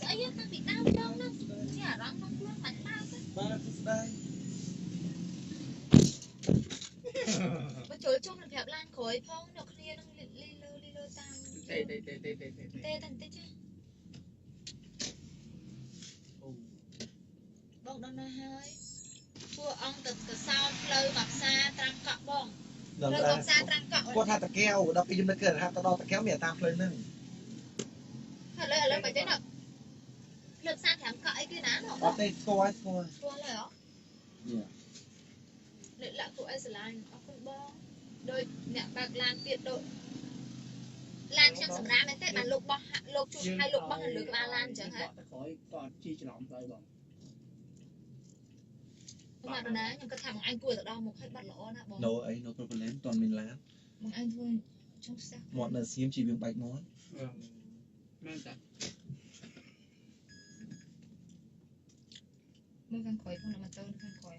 អីតាំងពីដើមបងហ្នឹងជាអារម្មណ៍ក្នុងខ្លួនមិនដើមទេបាទស្ដាយបើចូលជុំនឹងប្រាប់ឡានក្រោយផងអ្នកគ្នានឹងលីលើតាមទេតាំងតិចបងដល់ណាហើយពួកអង្គទៅសោតផ្លូវមកផ្សារត្រាំកក់បងផ្លូវមកផ្សារត្រាំកក់គាត់ថាតាកែវដល់ពេលខ្ញុំនឹកគឺថាទៅដល់តាកែវមានតាមផ្លូវហ្នឹងឥឡូវបើចេះដល់ផ្លូវផ្សារត្រាំកក់អីគេណាអត់ទេស្គាល់ហើយហើយលើកឡាក់ពួកអីស្រឡាញ់អរគុណបងដោយអ្នកបើកឡានទៀតដូចឡានខ្ញុំសម្រាប់មែនទេបានលោកបោះលោកជួយឲ្យលោកបោះនៅលើក្បាលឡានអញ្ចឹងហ៎ក្រោយគាត់ជីច្រឡំផ្លូវបងបាទណាខ្ញុំគិតថាបងឯងគួរទៅដល់មុខឲ្យបាត់ល្អណាបងណូអីណូប្រូប្លេមតន់មានឡានបងឯងធ្វើចង់ស្ទះមាត់នៅសៀមជីវាបែកមាត់មែនតាមើលខាងក្រោយផងម៉ូតូខាងក្រោយ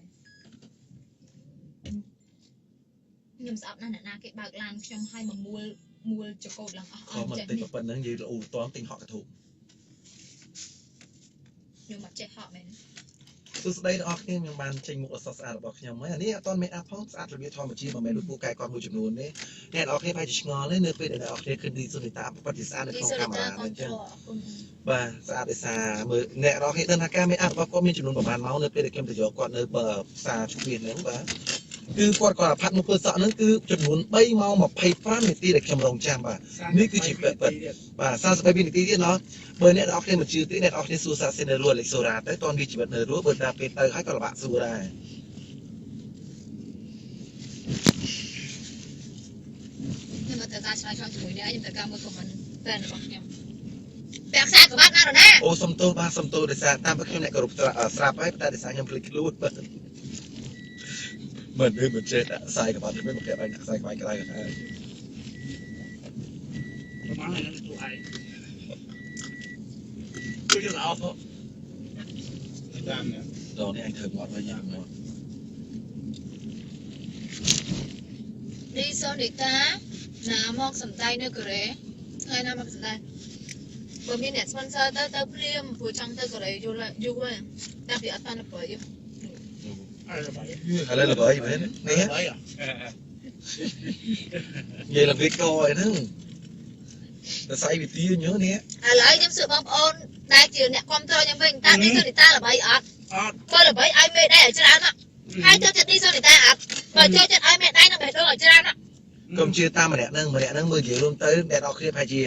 ខ្ញុំស្អប់ណាស់អ្នកណាគេបើកឡានខ្ញុំឲ្យមកមួលចកោតឡើងអស់ចេះមកតិចប៉ុណ្ណឹងនិយាយល្អតន់ទិញហក់កធុំខ្ញុំមកចេះហក់មែនសួស្ដីដល់អ្នកខ្ញុំបានចេញមុខអសស្អាតរបស់ខ្ញុំហើយអានេះអត់ទាន់មានអាប់ផងស្អាតរបៀបធម្មជាតិមិនមែនដូចពូកែគាត់មួយចំនួនទេអ្នកនរគ្នាប្រហែលជាឆ្ងល់ទេនៅពេលដែលអ្នកនរគ្នាឃើញឌីសូនីតាពិតជាស្អាតនៅក្នុងកាមេរ៉ាអញ្ចឹងបាទស្អាតដោយសារមើលអ្នកនរគ្នាដឹងថាការមេអាប់របស់គាត់មានចំនួនប្រហែលម៉ោងនៅពេលដែលខ្ញុំទៅយកគាត់នៅផ្សារជំនាញហ្នឹងបាទគឺគាត់គាត់ផាត់មកធ្វើសក់ហ្នឹងគឺចំនួន3ម៉ោង25នាទីដែលខ្ញុំរងចាំបាទនេះគឺជាពិតបាទ32នាទីទៀតណោះបើអ្នកនរគ្នាមិនជឿទេអ្នកនរគ្នាសួរសាកសិននៅរស់អេឡិចសូរ៉ាទៅតនវាជីវិតនៅរស់បើដល់ពេលទៅហើយក៏លំបាកសួរដែរខ្ញុំទៅការឆ្លើយឆ្លងជាមួយនេះខ្ញុំទៅការមួយខមមិនតែរបស់ខ្ញុំតែខ្សែក្បាត់ណារណាអូសុំទោសបាទសុំទោសដោយសារតាមតែខ្ញុំអ្នកគោរពស្រាប់ហើយតែដោយសារខ្ញុំភ្លេចខ្លួនបាទមិនចេះដាក់ខ្សែក្បាត់មិនប្រាប់ឲ្យដាក់ខ្សែក្បាត់ក្រៅហើយប្រហែលហ្នឹងទូឯងគឺយើងអោសតាមនេះដល់នេះអញធ្វើមាត់វិញយ៉ាងមាត់ឌីសូនីតាណាមកសំដៃនៅកូរ៉េថ្ងៃណាមកសំដៃបើមានអ្នក sponsor ទៅព្រាមព្រោះចង់ទៅកូរ៉េយូរហើយតែពីអត់បានទៅព្រៃឥឡូវល្បីមែននេះនិយាយល្បីកអីហ្នឹងតែស្អីវិធីញើនេះឥឡូវខ្ញុំសួរបងប្អូនដែលជាអ្នកគ្រប់គ្រងខ្ញុំវិញតើឌីសូនីតាល្បីអត់បើល្បីឲ្យមេដៃឲ្យច្រើនណាស់ហើយចូលចិត្តឌីសូនីតាអត់បើចូលចិត្តឲ្យមេដៃនឹងបេះដូងឲ្យច្រើនណាស់កុំជឿតាមម្នាក់ហ្នឹងមើលនិយាយរួមទៅអ្នកនរគ្នាប្រហែលជា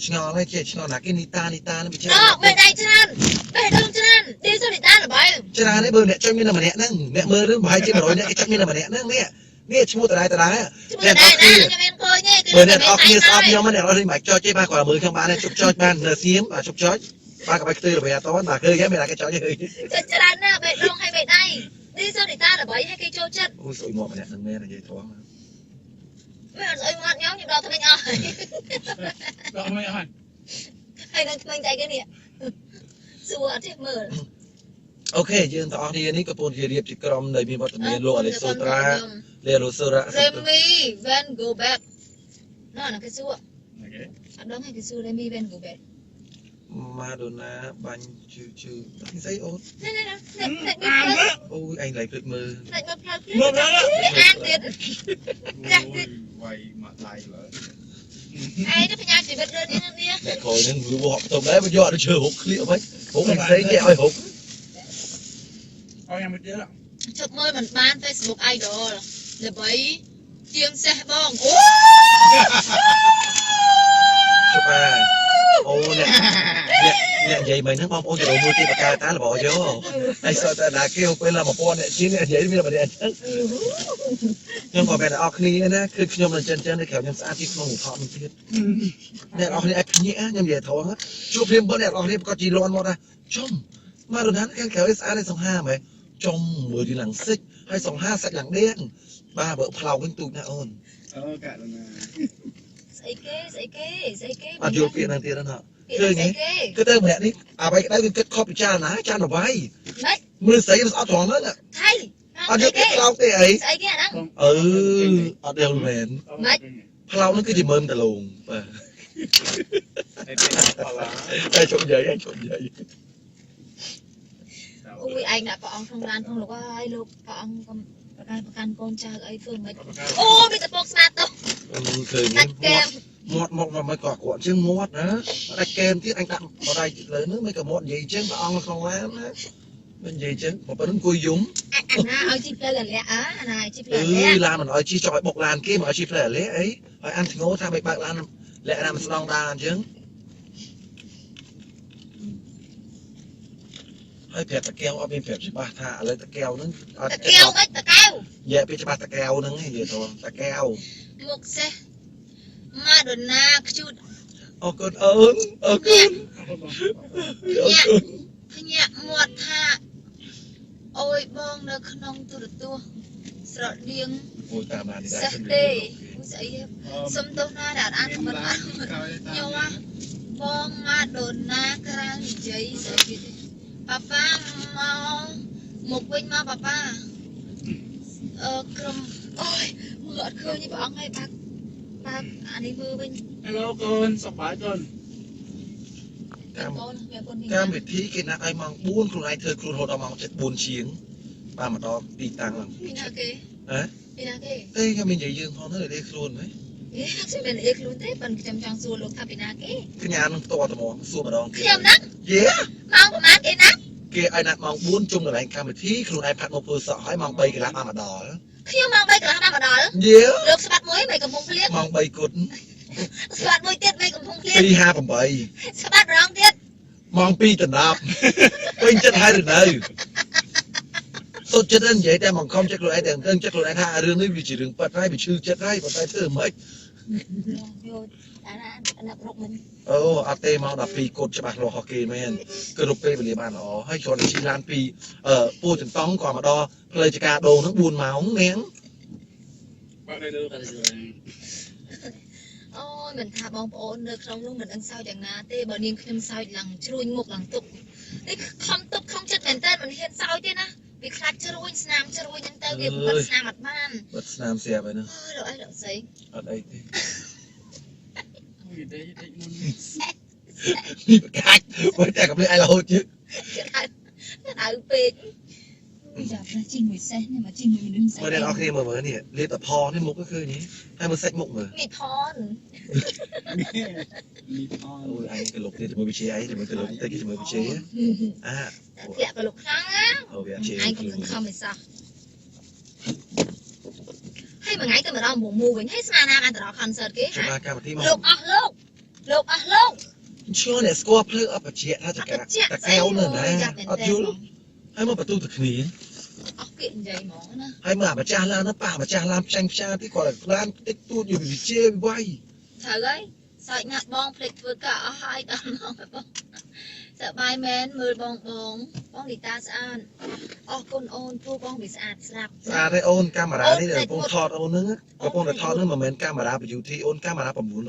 ឆ្ងល់ហើយជាឆ្ងល់ណាគេនីតានេះវាច្រើនមេដៃច្រើនបេះដូងច្រើនឌីសូនីតាល្បីច្រើនទេបើអ្នកចុចមានតែម្នាក់ហ្នឹងអ្នកមើលរឿងប្រហែលជា100អ្នកគេចុចមានតែម្នាក់ហ្នឹងនេះឈ្មោះតដែរអ្នកនរគ្នាខ្ញុំមានឃើញទេបើអ្នកនរគ្នាស្អប់ខ្ញុំអ្នកនរគ្នាមិនចុចទេបាទគាត់មើលខ្ញុំបានជប់ចុចបាននៅសៀមបាទជប់ចុចបាទក៏បាយខ្ទិរវាអត់តបាទឃើញហើយមានតែគេចុចហើយចុចច្រើនណាស់បេះដូងហើយមេដៃឌីសូនីតាល្បីឲ្យគេចូលចិត្តអូស្អុយមកម្នាក់ហ្នឹងមែននិយាយធំមិនអត់ស្អុយមាត់ខ្ញុំដល់ថ្មិញអស់ហើយដល់ថ្មិញអស់ហើយនឹងថ្មិញតែគេនេះសួរអត់ចេះមើលអូខេយើងទាំងអស់គ្នានេះកំពុងជារៀបជាក្រុមនៃមានវត្តមានលោកអេឡិសូត្រាលេរូសូរ៉ា Remy Van Go Back ណ៎គេសួរអត់ដឹងគេសួរ Remy Van Go Back ម៉ាដូណាបាញ់ជឺស្អីអូនអូយឯងឡៃភ្លេចមើលមើលអានទៀតចាស់ទៀតវាយមកដៃលើឯងទៅបញ្ញាជីវិតលើនេះអ្នកក្រោយនឹងវាហក់ទៅដែរមកយកទៅជើហុកឃ្លៀកវិញហុកមិនស្អីគេឲ្យហុកឲ្យយ៉ាងមិនទៀតជប់មើលមិនបាន Facebook Idol ល្បីជាងសេះបងអូជប់អូអ្នកនិយាយមិនហ្នឹងបងប្អូនចូលមួយទីបកាតារបស់យោហើយសតតែណាគេពេល1000អ្នកជាងអ្នកនិយាយមានម្នាក់អញ្ចឹងខ្ញុំក៏បែរអស់គ្នាណាគឺខ្ញុំនឹងចិននេះក្រៅខ្ញុំស្អាតទីក្នុងថតមួយទៀតអ្នកអស់គ្នាឲ្យភ្ញាក់ខ្ញុំនិយាយធំជួបព្រាមបងអ្នកអស់គ្នាក៏ជីលន់មកដែរជុំមករណាខាងក្រៅស្អាតឯសង្ហាមែនចុំមើលទីឡើងសិចហើយសង្ហាសាច់ឡើងដៀងបាទបើផ្លោកវិញទូចណាអូនកាលណាស្អីគេអត់យល់ពាក្យហ្នឹងទៀតណាឃើញគឺទៅម្នាក់នេះអ្វីក្តៅវាគិតខុសពិចារណាចានអ្វីមើលស្អីស្អប់ត្រង់ហ្នឹងថៃអត់យកគេផ្លោកទេអីស្អីគេហ្នឹងអត់យល់មែនផ្លោកហ្នឹងគឺជាមើមដលងបាទ Đây đây là ai trộm giấy ui anh đã bọn không lan không lúc ai lúc bọnประกันโกนจากไอ้เฟื่องไม่โอ้มีแต่ปอกสนาตัว cười ตัดแกม một mà mày cọ cuộn chứ một nữa đặt kem tiết anh tặng vào đây lớn nữa mấy cả một gì chứ mà ông không lắm á bên gì chứ một bên cùi dúng อันน่ะเอาจิบเลยแหละอันน่ะจิบเลยแหละ làm mà nói chi chọi bọc làn kia mà nói chi phải lẽ ấy hỏi ăn thì ngô tha mấy bạc làn lẽ làm xong đàn chứ hơi phèn tà keo ở bên phèn chỉ ba thà lấy tà keo nữa ตะเกียวไอ้ตะเกียว dạ bên chỉ ba tà keo nữa hay gì thôi tà keo หมกเซมาโดนนาชุด ô con ơn ô con ô con ขยะหมดท่าโอ้ยบองเนขนมตัวสระเลียง ôi tà mà đi เซ ra เดย์อุ้ยใส่สมตัวหน้าด่านอ่านของมันอ่านเยาว่าบองมาโดนนากลางใจใส่ผิดป้าป้าเมาหมกวิ่งมาป้ากรมโอ้ยเหมือดคืนนี่บอกไงปักอันนี้มือวิ่ง hello con sọc bãi con cam ก้นเมียก้นนี่ cam việt thí cái nát ai mang buôn khuôn ai thơ khuôn hồ đào mang chết buôn chiến ba mà đó đi tăng lắm พี่นาเก hả พี่นาเก đây cái mình dạy dương phong nó là đây khuôn đấy เอ๊ะซึ่งเป็นเอกลุ้นได้เป็นจำจังส่วนลูกทับพี่นาเก cái nhà nó to tầm mò xua mà đòn ขยำนัก yeah มองประมาณเกนัก cái ai nát mang buôn chung là anh cam việt thí khuôn ai phát một phơi sợ hỏi mang bay cái lá mà đỏ ขยำมองไปกระหังมาดอล yeah ลูกสะบัดมวยไม่กับพงเพลีย mang bay cột สะบัดมวยเตี้ยไม่กับพงเพลีย pi ha bằng bay สะบัดร้องเตี้ย mang pi tận đạp bên chân hai được nơi tốt chất anh vậy ta bằng không chắc rồi ai tưởng cân chắc rồi ai tha đường đấy vì chỉ đường bật ra bị chư chất ra bật tay thơ mấy โยนอันนั้นรกมัน อาเต้มาดับปีกดจะมาโลฮอกเกย์แมนกระดูกเป้ไปเรียบานอ๋อให้ชนชีลานปีปูถึงต้องก่อนมาดอเพลยจะกาโดทั้งบุญเมาส์เน้ง bác đây đưa cái gì โอ้ยเหมือนทาบองโอนเนื้อครองลูกเหมือนอันเศร้าอย่างนาเต้บอนิ่งขึ้นเศร้าหลังชรุยมุกหลังตุกนี่คำตุกคำจัดแมนเต้มันเฮียนเศร้าเต้นะวิคลาดชรุยสนามชรุยยังเต้เวียบบัดสนามอัดบ้าน บัดสนามเสียไปเนอะ เดี๋ยวไอ้เดี๋ยวใส่ อะไร gì đấy đấy muốn มีประกาศไว้แต่กับเรื่องไอ้เราchứ จะเอาเป็ดจับนะจริงหรือแซ่เนี่ยมาจริงหรือดึงใส่ เมื่อเดือนโอเคเมื่อเนี่ยเรียกแต่พอที่มุกก็คือนี้ให้มันเซ็ตมุกเหมือน มีทอน đi โอ้ thôi ยไอ้กระโหลกเนี่ยจะมือไปเชียร์ไอ้จะมือกระโหลกแต่กี่จะมือไปเชียร์อ่ะ เปียกกระลุกครั้งอ่ะ เอาไปเชียร์ ไอ้ก็ถึงคำไม่ซักให้มาไงก็มาเราหมูมูវិញให้สมานากันตลอดคอนเสิร์ตกี้ จะมาการที่มา ลูกอ่ะลูกลูก เชื่อเนี่ยสกอร์เพลย์อัปเชียถ้าจะแกแต่แก้วเนี่ยนะอัดยุลให้มาประตูตะขนี ออกkiện dày mỏ nè ให้มาประจานแล้วนะป่าประจานลามชังชาที่ก่อนร้านติ๊กตูดอยู่วิเชียไว้ thở ấy sợi ngạt bong phịch với cả hai tao nó bong sợ bài mến mười bong đi ta sạn con ôn phu bong bị sạt sạp ซาได้โอนกามารานี่เดี๋ยวพงทอดโอนนึงก็พงแต่ทอดนึงมาเมนกามาราไปอยู่ที่โอนกามาราประมูล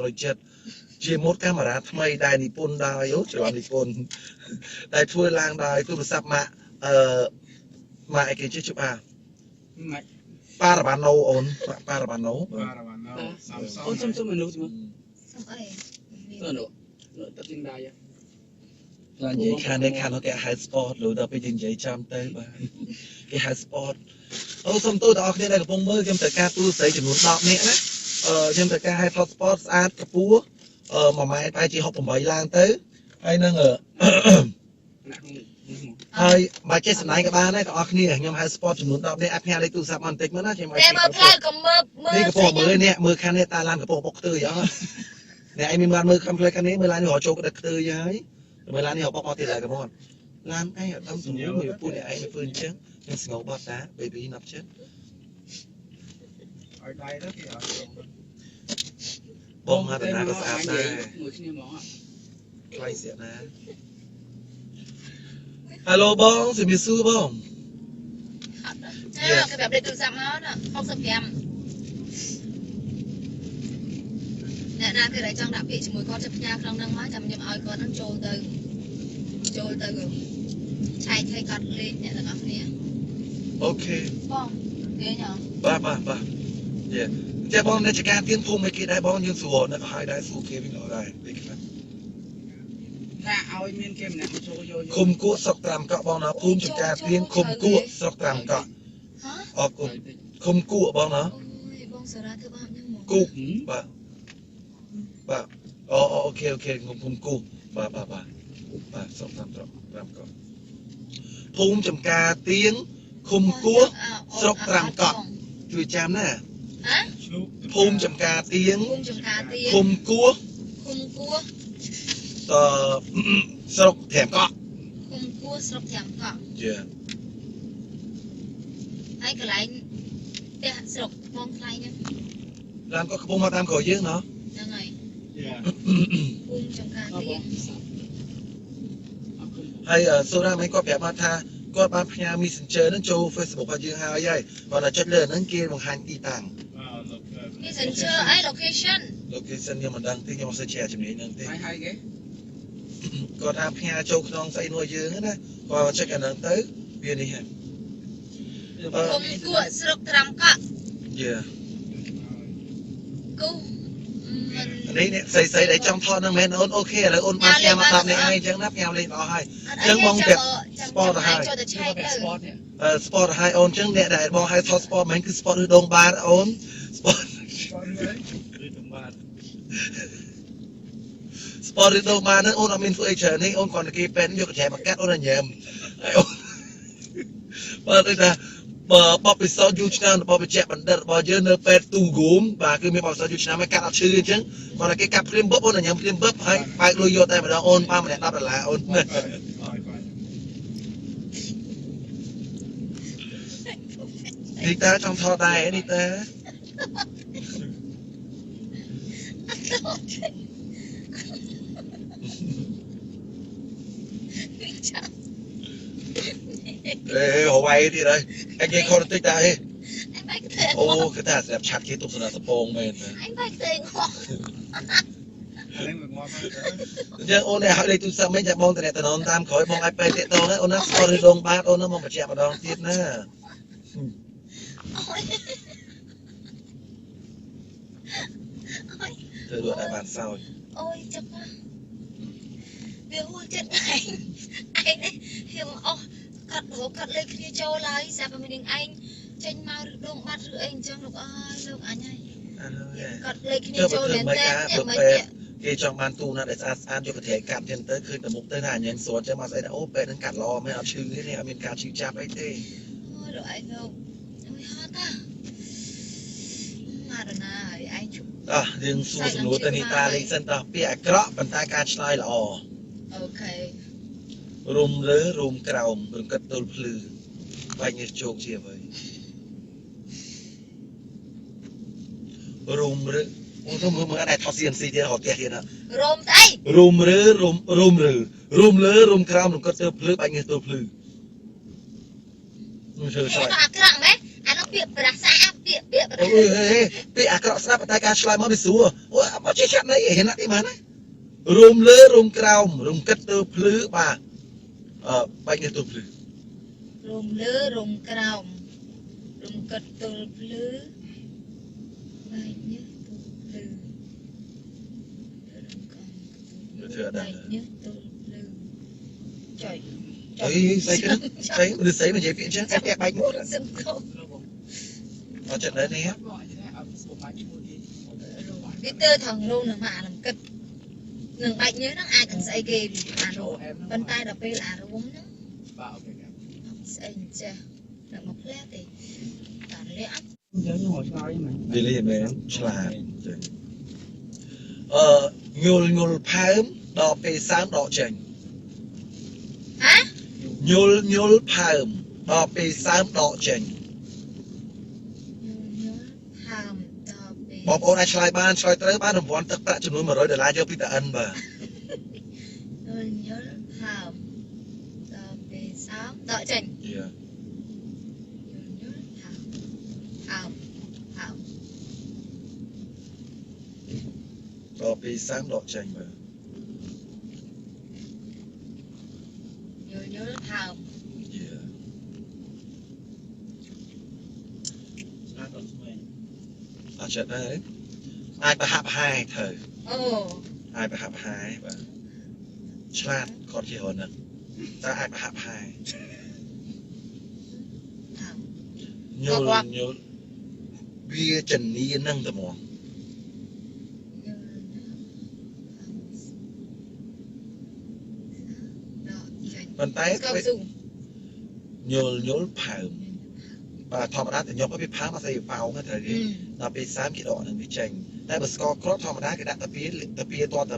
107เชียมดกามาราทำไมได้นิปุ่นได้โอ้ฉลองนิปุ่นได้ถ้วยล่างได้ตู้สับมามาไอ้เกจิชุบอา mạch ปาระบานโนโอนปาระบานโน ba là bạn nào sao sao Ôi, xong mình lúc gì mà? xong ấy Rồi nữa. Rồi tập trình đài á. ร้านใหญ่คันในคันเขาแกไฮสปอร์ตหรือเราไปยิงใหญ่จำเต้บ้านแกไฮสปอร์ตสมตู้ต่อเนี่ยได้กับพงมือยังแต่การตู้ใส่จำนวนดอกเนี่ยนะยังแต่การไฮทอสปอร์ตอาร์ตกับปัวมาไม้ไปจีหกผมใบลางเต้ไอ้นั่งNặng không? ไอ้ใบเจสไนกับบ้านได้ต่อเนี่ยยังไฮสปอร์ตจำนวนดอกเนี่ยแอปเนี่ยได้ตู้สับมันติดมั้ยนะใช่ไหม แต่มือเพลก็มือ นี่กระโปรงมือเนี่ยมือคันเนี่ยตาลานกระโปรงปกตื้อยังเนี่ยไอ้มีมือคำเพลกันนี้มือลานนี่หัวโจกกระตื้อยังเวลานี่เขาปอกติดอะไรกันหมดร้านไอ้ทำสมุนมือพูดเนี่ยไอ้ไม่ฟื้นเชิงยังสงบบอดนะเบบี้นับเชิง ở đây đó thì ở บองมาแต่นาก็สะอาดได้ Người xin em món ạ. ใครเสียนะฮัลโหลบองสิมีสู้บอง cáiแบบđây từ giảm nó nè không sập kèm nè nè cái đấy trong đặc biệt chỉ mùi con chụp nha không năng má chầm nhầm oi con nó trôi từ rồi chạy cọt lên nè là nè โอเค bong ghê nhở บ้าเย่ จะบองในจักรเตียงภูมิไม่กี่ได้บองยังสวนนะก็ให้ได้สู้เกวิ่งเอาได้ไปกัน ถ้าเอาไอ้เมียนเกมเนี่ยมาโชว์โยโย่ คุมกู้สกตรำก็บองนะภูมิจักรเตียงคุมกู้สกตรำก็ ฮะ ออกคุมกู้บองนะ โอ้ยบองสาระเธอบ้ายังหมด กู้ป่ะอ๋อโอเคคุมกู้ป่ะสกตรำก็ภูมิจำกาเตียงคุมกู้สกตรำก็ช่วยจำนะ ฮะ ภูมิจำกาเตียง คุมจำกาเตียง คุมกู้ คุมกัว สกแถมก็ คุมกัวสลบแถมเกาะ เจอ ไอ้กระไรเตะสลบมองใครเนี่ย ร้านก็คงมาตามขอเยอะเนาะ ยังไง Yeah. คุมจำกา เอาบ เตี อย ก ง เอาขึ้น ให้โซดาไม่ก็แบบมาทาก็มาพยายามมีสินเจอนั่นโจเฟซบุ๊กพายืนหาใหญ่ตอนนั้นจัดเลิศนั่นเกณฑ์ของฮันตีต่าง Wow, look good. นี่สัญเชื่อไอ้โลเคชั่น โลเคชั่นเนี่ยมันดังที่ยังมาแชร์จำนี้นึงที่ ไปให้แก ก็ทำพยายามโจขนองใส่หน่วยยืนนะก็มาเช็คกันนั่นเต้เบียนี่ฮะ คุมกัวสลบแถมเกาะ เยอะ กูมัน อันนี้เนี่ยใส่ได้จำทอดนั่งแม่นโอเคเลยโอนมาแชร์มาตามในไอ้จังนับยาวเลยต่อให้ ยังมองแบบสปอร์ต ไฮ ไฮ จอจะ ใช่ ใช่ แบบ เติ ส ม ปอร์ตเนี่ย สปอร์ตไฮโอนจังเนี่ยได้บอกให้ทอดสปอร์ตมันคือสปอร์ตโดงบาร์โอนสปอร์ต Sorry, mate. สปอร์ตโดงบาร์นั้นโอนเอามินฟูเอเชอร์นี่โอนก่อนตะกี้เป็นยกแชร์มาแก๊สโอนเยี่ยมไอ้โอนเปิดเลยนะปอไปซอยูชนะปอไปแจกบันเดอร์ปอเยอะเนื้อเป็ดตู้กุมบาคือมีปอซอยูชนะไม่กัดเอาชื่อจังก่อนตะกี้กับพริมบ๊อบโอนเยี่ยมพริมบ๊อบให้ไปลุยโยได้มาแล้วโอนป้ามาเนี่ยรับละโอน Alright, fine. นี่ตาจำทอได้นี่ตา หัวไว้ที่เลยไอ้เงี้ยคนติดได้ anh bác tên โอ้คือแต่แบบชัดคิดตุกสนาสปงเมน anh bác tên hoặc I think we're more about ยังโอนเนี่ยเขาเลยตุกสไม่จะมองแต่เนี่ยแต่นอนตามขอยมองไอ้ไปเตะตองนะโอนะสปอร์ตลงบ้านโอนะมองมาแจกมาดองติดนะเธอดูไอ้บ้านเศร้า ôi chật quá biểu hôi chết anh ấy hiểu ô cắt hố cắt lên kia châu lại sao mà mình anh tranh mau đông bắt rửa anh trong lúc ơi lúc anh ấy cắt lên kia châu đến tết nhà mấy kẻ เกจองมันตูนะแต่อ่านยกกระเทยการเทนเตอร์คืนแต่มุกเตอร์หานยังสวนจะมาใส่โอ้เป็นนั้นกัดรอไม่เอาชื่อเนี่ยอเมริกาชื่อจับไอ้เต้ ôi rồi anh không ôi hot ta mà rồi nè anh chụp อ่ะดึงสู้สนุกตนิตาเลยเส้นต่อเปียกระบรรทาการชลายละอ ok รุมหรือรุมกล่าวรุมกระตุลพลือไปเงี้ยโจกเชียร์ไปรุมหรือโอ้ต้องมืออะไรทอเซียนซีเดียหอเตียเทียนะ rôm tay รุมหรือรุมหรือรุมกล่าวรุมกระตุลพลือไปเงี้ยตุลพลือมันเชื่อใช่ nó cẳng đấy anh nó bịa bả xa bịa โอ้ยเปียกระสนับตาการชลายมาไปสู้โอ้ยมาเชี่ยชัดเลยเห็นนักที่มันนะรุมหรือรุมกล่าวรุมกระตุลพลือมาไปเงี้ยตุลพลือ rôm lứa rôm còng rôm cật tù lứa bài nhớ tù lứa rôm còng Thưa bài đàn nhớ tù lứa trời ấy xây cái xây mình xây mình dễ kiện chứ em bánh mốt sân khấu ở trận đấy nè บอกจะได้เอาสมัยที่พูดดี biết tơ thằng luôn là mà làm kịch ngừng bạch nhớ nó ai cần xây kì à โช rồi ว์แอมนะ bên tay đập bê là rôm nó ป่าโอเคครับ xây cha là một lẽ thì tàn lẽ เดี๋ยวยังหัวชายยังไง đi lên mẹ chả nhul phàm đỏ bề sáng đỏ chành hả nhul phàm đỏ bề sáng đỏ chành nhớ hàm đập bê บอกโอ้นายชายบ้านชายเตอร์บ้านผมวันตักตะจำนวน$100เยอะพี่ตาอันบ่า nhớ hàm đập bê sáng đỏ chành nhớ hàm hàm hàm ดอกปีsáng đỏ chànhบ่า nhớ hàm อ អត់ចិត្តទេអាចប្រហាក់ប្រហែលទៅ អូ អាចប្រហាក់ប្រហែលបាទឆ្លាតគាត់ជាហ្នឹងតែអាចប្រហាក់ប្រហែលញល់វាជំនាញហ្នឹងតែហ្មងប៉ុន្តែញល់ផើមបាទធម្មតាតែញប់វាផើមអត់ស្អីប៉ោងទេត្រូវគេដល់ពេល30គេដកនឹងវាចេញតែបើស្ករគ្រាប់ធម្មតាគេដាក់តាពីតតា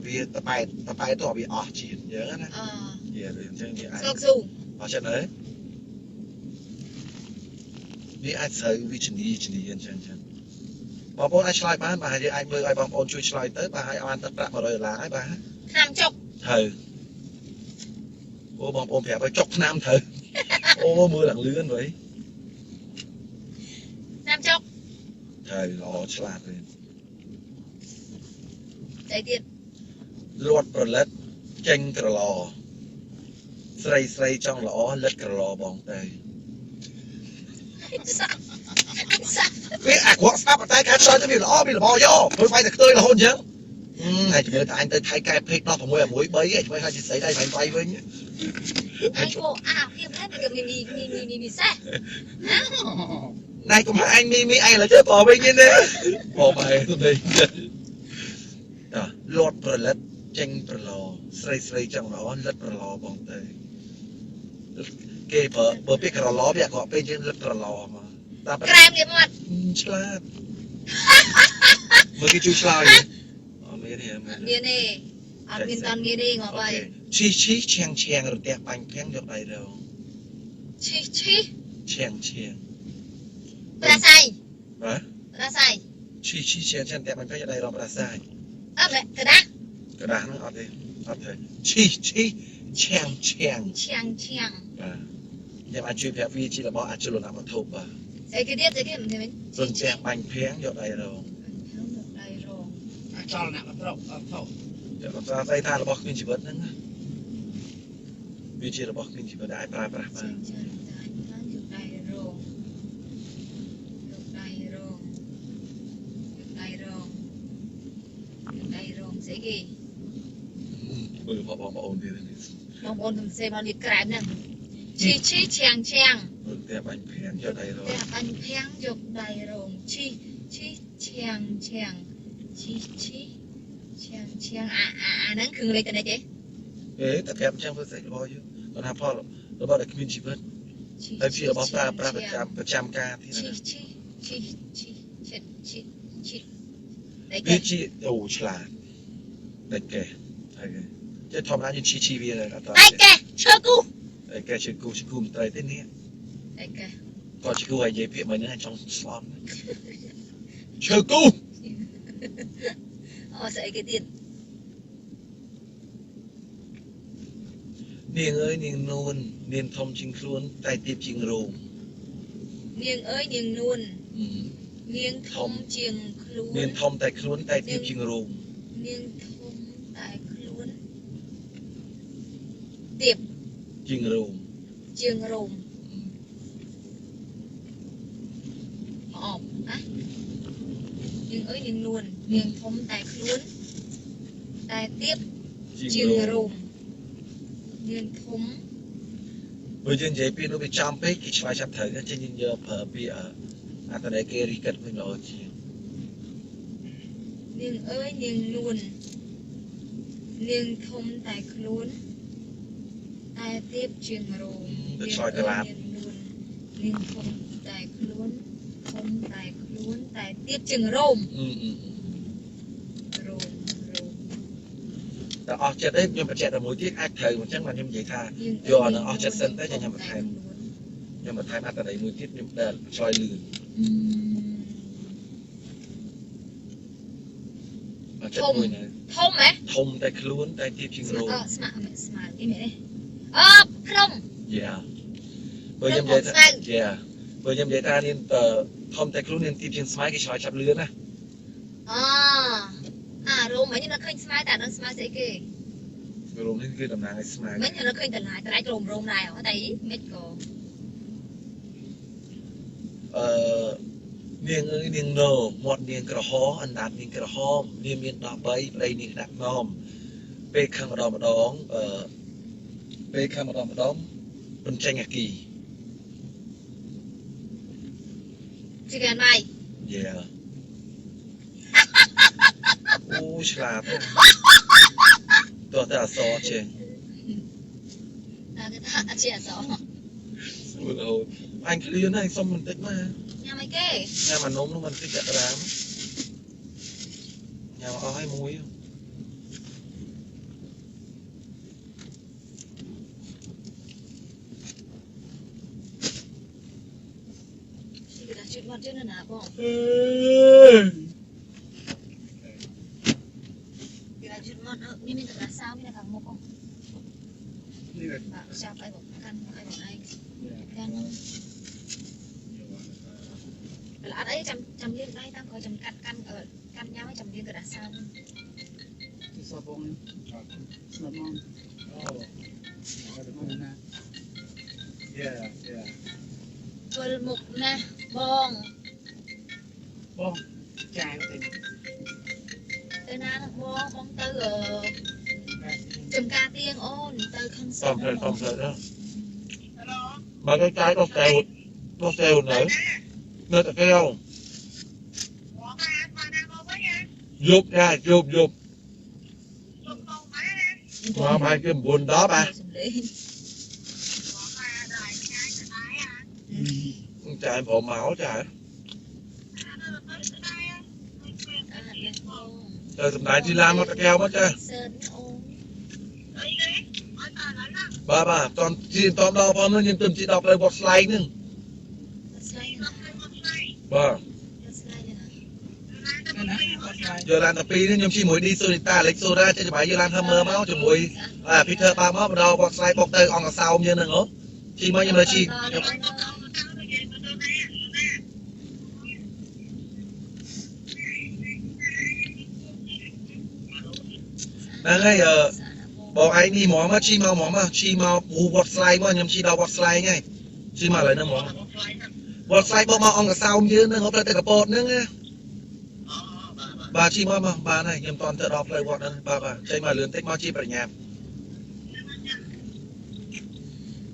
វាតប៉ែតតវាអស់ជាតិអញ្ចឹងណាយេអញ្ចឹងវាអាចអត់ចិត្តទេវាអាចស្រូវវាជំនាញអញ្ចឹងបងប្អូនអាចឆ្លើយបានបាទយើងអាចមើលឲ្យបងប្អូនជួយឆ្លើយទៅបាទឲ្យបានទឹកប្រាក់$100ហើយបាទឆ្នាំចុកត្រូវអូបងប្អូនប្រាប់ឲ្យចុកឆ្នាំត្រូវអូមើលឡើងលឿនវិញឆ្នាំចុកត្រូវល្អឆ្លាតវិញតែទៀតលួតប្រលិតចេញក្រឡស្រីចង់ល្អលិតក្រឡបងទៅវាអាក្រក់ស្ដាប់តែការឆ្លើយទៅវាល្អវាល្អយកព្រោះវាយតែខ្ទើយរហូតអញ្ចឹងហើយជំរឿតែអញទៅថៃកែពេក16 6 3ឯងជួយឲ្យស្រីដៃវាយវិញអញគោភាពហ្នឹងវាមីសេះណៃកុំឲ្យអញមីអញឡើយទៅបវិញទេបបែទៅនេះលួតប្រលិតចេញប្រឡស្រីចង់ល្អលិតប្រឡបងទៅគេបើពាក្យក្រឡវាអាក្រក់ពេកជាងលិតប្រឡមកតែក្រែមលាបមាត់ឆ្លាតមើលគេជួយឆ្លើយអត់មានទេអត់មានតាន់មានទេងាប់ហើយឈីឈៀងរទះបាញ់ភាំងយកដៃរងឈីឈៀងប្រាស័យបាទប្រាស័យឈីឈៀងតែបាញ់ភាំងយកដៃរងប្រាស័យអត់កដាស់ហ្នឹងអត់ទេឈីឈៀងបាទខ្ញុំអាចជួយប្រាប់វាជារបស់អចលនវត្ថុបាទអីគេទៀតមិនទេវិញរទះបាញ់ភាំងយកដៃរងអចលនវត្ថុតែបើស្អីថារបស់គ្មានជីវិតហ្នឹងវាជារបស់គ្មានជីវិតដែលអាចប្រើប្រាស់បានយកដៃរងស្អីគេមើលបងប្អូនទៀតបងប្អូនខ្ញុំសេមកនេះក្រែមហ្នឹងឈីឈៀងតែបាញ់ភាំងយកដៃរងតែបាញ់ភាំងយកដៃរងឈីឈៀងឈីអាហ្នឹងគឺលេខតែនេះទេតែប្រាប់ចឹងធ្វើស្អីរបស់យើងគាត់ថាផលរបស់ដែលគ្មានជីវិតហើយជារបស់ប្រើប្រាស់ប្រចាំការទីណាវាជាអូឆ្លាតតែគេហើយចេះធម្មតាយើងឈីវាអត់តែគេឈើគូតែគេឈើគូមិនត្រូវទេនេះតែគេគាត់ឈើគូឲ្យនិយាយពាក្យមួយហ្នឹងចង់ស្លន់ឈើគូអូស្អីគេទៀតនាងអើយនាងនួននាងធំជាងខ្លួនតែទាបជាងរោងនាងអើយនាងនួននាងធំជាងខ្លួននាងធំតែខ្លួនតែទាបជាងរោងនាងធំតែខ្លួនទាបជាងរោងអបណានាងអើយនាងនួននាងធំតែខ្លួនតែទាបជាងរោងនាងធំបើយើងនិយាយពីនោះវាចំពេកគេឆ្លើយចាប់ត្រូវចេះយើងយកប្រើពាក្យអត្តន័យគេរីកិតវិញល្អជាងនាងអើយនាងនួននាងធំតែខ្លួនតែទាបជាងរោងទៅឆ្លើយកលាបនាងធំតែខ្លួនតែទាបជាងរោងតែអស់ចិត្តទេខ្ញុំបញ្ជាក់តែមួយទៀតអាចត្រូវអញ្ចឹងបាទខ្ញុំនិយាយថាយកអានឹងអស់ចិត្តសិនទៅខ្ញុំបន្ថែមអត្តន័យមួយទៀតខ្ញុំដែលឆ្លើយលឿនធំហ៎ធំតែខ្លួនតែទាបជាងរោងស្មានេះមែនទេខ្ញុំបើខ្ញុំនិយាយថានាងធំតែខ្លួននាងទាបជាងស្មៅគេឆ្លើយចាប់លឿនណារោមមិញនៅឃើញស្មៅតែដល់ស្មៅស្អីគេរោមនេះគឺតំណាងឲ្យស្មៅមិញនៅឃើញតម្លៃតែរោមដែរតែមិនក៏ នាងអើយនាងណូមាត់នាងក្រហមអណ្ដាតនាងក្រហមនាងមាន13ប្តីនាងដាក់នំពេលខឹងម្ដងពេលខឹងម្ដងបញ្ចេញអាគី Chị kìa mày. Yeah. អូឆ្លាតតោះតែអសចេះ Là người ta ăn chè gió. ស្រួលអូនអញឃ្លានហើយសុំបន្តិចមក Nhà mày kê. ញ៉ាំអានំនោះមិនតិចដាក់ក្រាមញ៉ាំអស់ហើយមួយ Chị kìa đặt chuyện con chứ là nào không? Kìa đặt chuyện con nhưng mình thật là sao mới là càng một không? នេះវា Bảo sao phảiบอกcăn ai bảo ai. យក Căn là ở đấy chầm liên đây tao có chầm căn ở căn nhau với chầm liên từ đặt sao. ទីសបងស្នប់មក អូ មកណា យ៉ា Vườn mục nè, bong. បងចាយទៅ Từ nào nó bong từ chầm ca tiên ôn từ khăn សំ sông. ផ្លែសំផ្លែណាមកใกล้ๆក៏តែទៅនៅនៅតែកែវយប់ដែរយប់មកហើយគេ9 10បាទ chạy bộ máu chạy rồi tầm này đi làm nó keo mất chưa bà toàn chỉ toàn đọc nó nhưng từng chỉ đọc lại một slide nữa bà ណាណាអត់ឆ្លៃ giờ làm tập pi nữa nhưng chỉ mới đi Sonita lấy soda cho bài giờ làm tham mơ máu cho mùi Peter ba máu bắt đầu một slide bọc tay on là sau như nữa ngố chỉ mới nhưng mà chỉ đâyบอกไอ้นี่หมอมาชีมาปูบอดสไลด์ว่ายังชีดาวบอดสไลด์ไงชีมาอะไรนะหมอบอดสไลด์บอกมาอองกับซาวยืนนึงเขาไปแต่กับปอดนึงไงบาชีมาบาไหนยังตอนเธอรอเลยบอดนั้นบาใช่มาเลื่อนเต็กมาชีประหยัด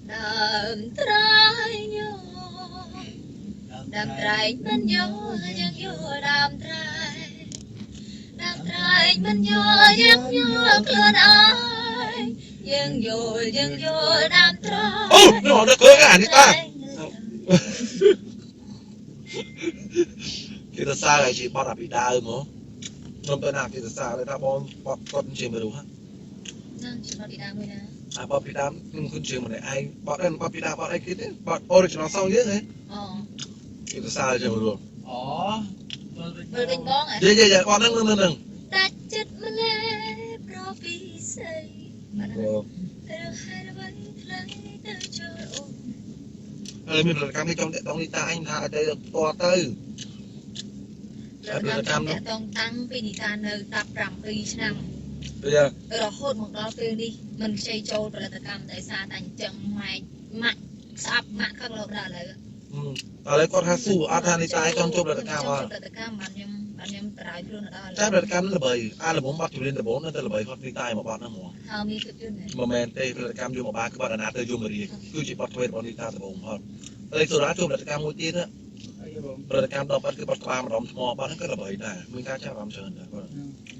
Đầm trai nhô đầm trai mình nhô nhưng nhô đầm trai mình nhô nhưng nhô cơn ai nhưng nhô đầm trai โอ้นี่หอมตะเกียงอ่ะนี่ตา kita xa lại chỉ bọt bị đau mà không tôi nào kita xa lại ta bọt con chuyện mà đủ ha Nâng chỉ bọt bị đau thôi nè. bọt bị đau nhưng con chuyện mà này ai bọt bị đau bọt ai kia đấy bọt original sau nhớ đấy kita xa lại chuyện mà đủ អូ Bờ đình bong à? dạ con nâng Ta chất mà lê pro vì xây bạn ơi ta được hai đứa bay lấy ta cho ôm mình là cam cái trong đi ta anh thà đây to tư rồi cam để tông tăng vì đi ta nơi tập rằm vì năm bây giờ rồi hôn một đó phiên đi mình xây trâu rồi là ta cam tại sao ta chẳng mày mặt sắp mặt không lộn ra lại ở đây con hasu anh đi ta trong chụp là cam à ta cam bạn nhầm trái luôn ở đó trái là cam là bời ai là bốn bắt chủ lên là bốn nên là bời con đi tay mà bọn nó mùa hao mi cực chuyên này mà men tê là cam dùng một ba cái bọn anh tới dùng mà đi cứ chỉ bắt thuê bọn đi ta là bốn thôi đây số đó chụp là cam mũi tiên á អីបង là cam đọc bắt cái bắt qua mà đóng mò bắt nó cái là bời này mình cá chả làm sơn được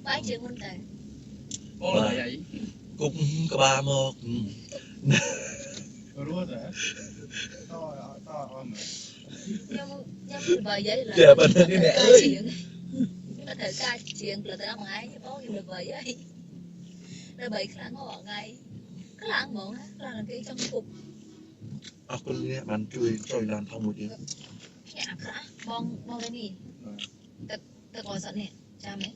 bái chuyện muốn tệ បងឡើយអី cũng cái ba mò រស់ដែរតអម nhưng bờ giấy là Dạ, bên đây nè ơi. có thể ca chuyện là tao mà ai bố nhưng được bờ giấy nó bị khá ngỏ ngay cái là ăn mượn á là cái trong cục à con nghe bạn chui trôi lan thông một tiếng nhạc hả bong đây nè ta có sẵn nè cha mẹ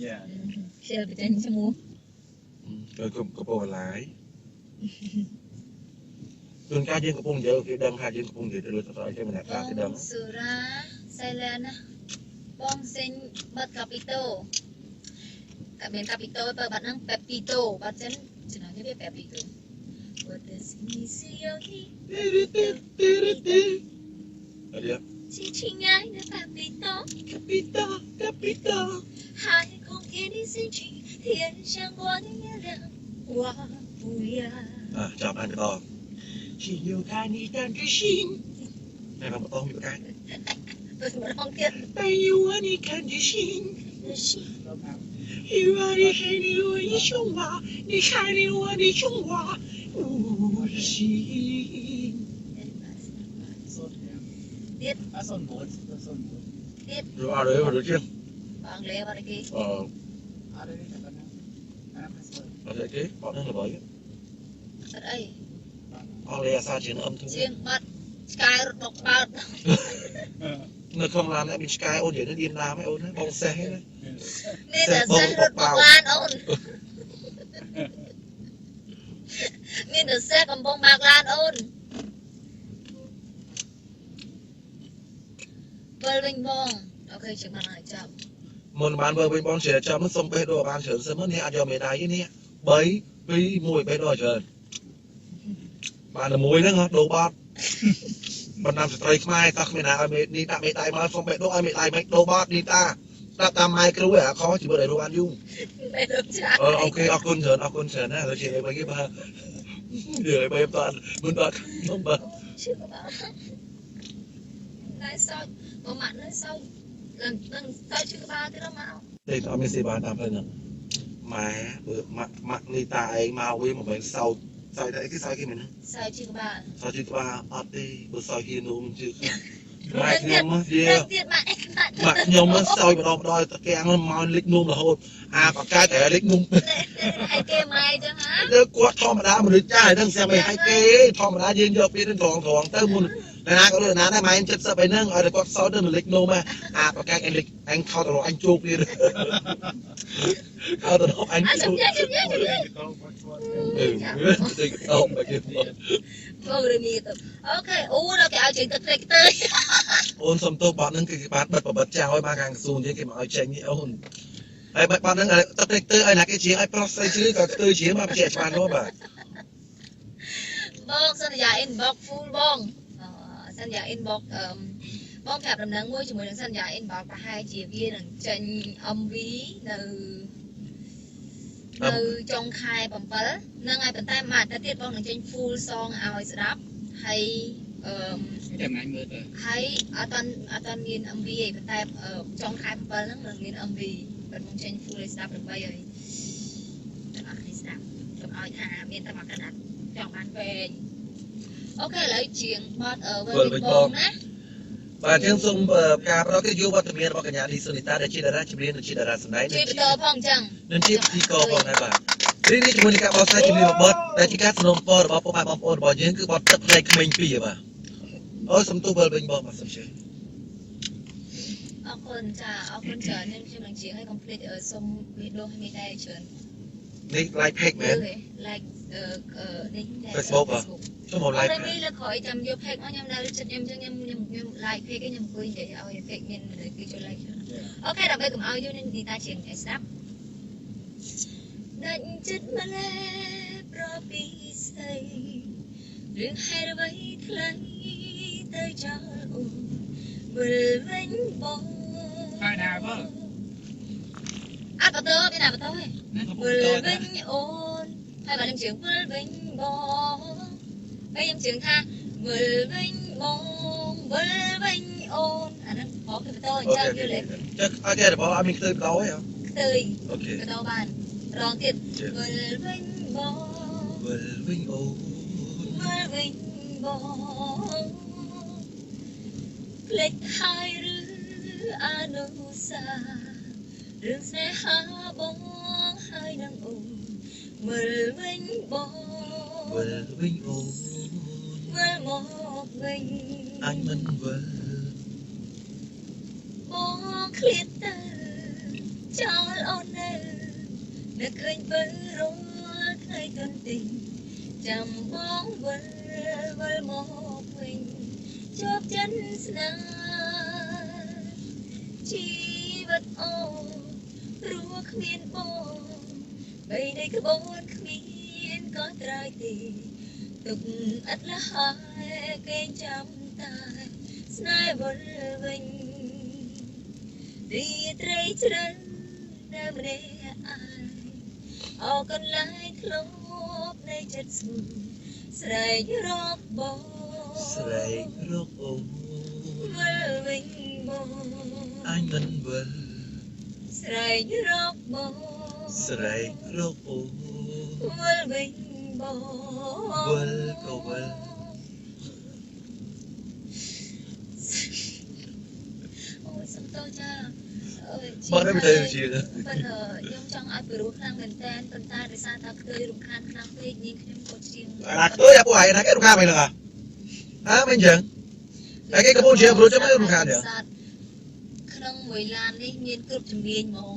យ៉ា xe bị tên cho mua rồi cũng có bộ lái đường ca trên của bông giờ cái đâm hai trên của bông giờ từ từ cho mình đặt ra cái đâm bong sura Thailand á bong sen bật capito cả bên capito và bạn đang pepito bạn chân chỉ nói cái biết pepito What does he see ở đây chỉ ngay nơi Papito capito hai không yên đi xin chị thiên chẳng quá nhớ rằng qua vui à chào anh to chỉ yêu ca ni tan cái xin này là một ông như cái tôi muốn không kia tay yêu anh đi can cái xin yêu anh đi hay yêu anh đi chung hoa đi khai yêu anh đi chung hoa xin Son bốn son bốn rồi à đấy mà được chưa bằng lẽ vào đây kia ở đây là con ở đây cái bọn nó là bởi ở đây ở đây sao chỉ nó âm thu riêng bắt sky độc bao nó không làm lại mình sky ôn vậy nó điên làm ấy ôn nó bong xe hết đấy nên là xe độc lan ôn nên là xe cầm bông bạc lan ôn bơi bình bông ok chúng ta lại chậm mình bán vừa bên bong trẻ cho nó xong bê đồ bán trưởng sớm mất nè cho mày đáy nè bấy vì mùi bê đồ trời bạn là mùi đó đồ bọt bạn làm straight mai tao mày nào mày đi tạm mày tay mà xong bê đồ ai mày tay mày đồ bọt đi ta ta tam hai cái đuôi à khó chỉ bữa để đồ ăn dung ok ở con trời nè rồi chị này mấy cái ba điều này em toàn muốn toàn không bật nói sao có mặt nói sao lần sao chưa ba cái đó mau đây tao mới sẽ bán tạm thôi nè mà mặt đi tay mau với một bên sau sai đấy cái sai cái mình sao chưa ba sao chưa ba ở đây bữa sau hiền luôn chưa mạch nhom á yeah mạch nhom á sau mà đo tao keng nó mau lít nôm là hôn à bạc cái kẻ lít nôm hay kê mai chứ hả nó quát thò mà đá mà đứt trái đừng xem mày hay kê thò mà đáยืน vô phía trên thòng tới muôn na có đứa nào đấy mà anh chết sợ phải nâng ở đây quát sáu đứa mà lít nôm à à bạc cái anh khao tao anh chụp đi khao tao anh chụp không phải kêu ok đâu cái chuyện thật tới ôn xong tôi bọn nó cái bán bật chào ấy ba càng xùn thế cái mà tranh như ôn ai bạn đang ở tập tới ai là cái chuyện ai process chứ còn tư chiến mà trẻ bạn đó bà bong sân nhà inbox full bong sân nhà inbox bong phạt đầm nắng môi chỉ mới đến sân nhà inbox và hai chị viên là tranh âm ví từ trong khai bấm bớ nâng ai bấm tay mà ta tiết bong là tranh full song ao đáp hay hay ở toàn miền âm vi bấm tay trong khai bấm bớ là miền âm vi bấm bong tranh full đáp được bây giờ đáp cầm ai thà miền ta mặc cái đặt trong bán về ok lấy chuyện bọt ở với bình bông á và trên sông cà đó cái vô bọt từ miền bọt cả nhà đi sơn ta để chia ra chỉ miền chia ra sơn đấy nên tiếp đi co bọt này bà đi đi chúng mình cả bọt sai chỉ miền bọt để chỉ cắt nôm bọt bọt bọt những cứ bọt tất này mình pì bà ôi sông tu bờ bình bọt mà sông chơi ở con chờ nên khi mình chỉให้ complete ở sông biển đông hay miền tây trờiนี่ไลฟ์เพจแมน like เฟซบุ๊กอ่ะชั่วโมงไลฟ์ đây là khỏi chăm vô phép nó nhầm nào chật nhầm like phép cái nhầm quên để ao phép nên để cứ cho like ok đặc biệt cùng ao vô nên đi ta chuyện để snap đánh chất mà lẽ propi say đừng hay đâu vậy thay tới cho bờ vĩnh bóng ai nào vâng à bà tớ bên nào bà tớ bờ vĩnh ôn hai bà làm chuyện bờ vĩnh bóng bây giờ chuyện tha bờ vĩnh bóng bờ vĩnh ôn anh nó có cái tôi cho như lệ chắc ok để bỏ anh mình từ đó ấy hả tươi ok cái đầu bàn rồi tiếp bờ vĩnh bóng bờ vĩnh ôn bờ vĩnh bóng lệch hai rứ anosa đường xe há bóng hai nắng ôm mờ vĩnh bóng bờ vĩnh ôn mơ một mình anh mình vờ bóng khliết tơ cho ôn nơ khơi bờ rô khơi tuần tình chầm bóng vờ một mình chóp chân xa chi vật ô rùa khmiên bò bây đây cứ bốn khmiên có trai tì tục ắt là hai cây trăm tài ស្នេហ៍វិលវិញរីត្រីជ្រិននៅម្នាក់ឯងអរកន្លែងធ្លាប់នៃចិត្តស្ងួនស្រែករកបង ស្រែករកអូន វិលវិញបង អញមិនវិល ស្រែករកបង ស្រែករកអូន វិលវិញបង វិលក៏វិល អូយសុំទោសចាអើយ បងទៅទៅជា ប៉ុន្តែខ្ញុំចង់ឲ្យពីរោះខ្លាំងមែនតើប៉ុន្តែដោយសារតែខ្ទើយរំខានខ្លាំងពេកនេះខ្ញុំក៏ជាង អាខ្ទើយអាពួកឯងណាគេរំខានមិនលះអើមិនចឹង តែគេកំពុងជាព្រោះចាំមិនរំខានទេ ក្នុងមួយឡាននេះមានគ្រប់ជំនាញហ្មង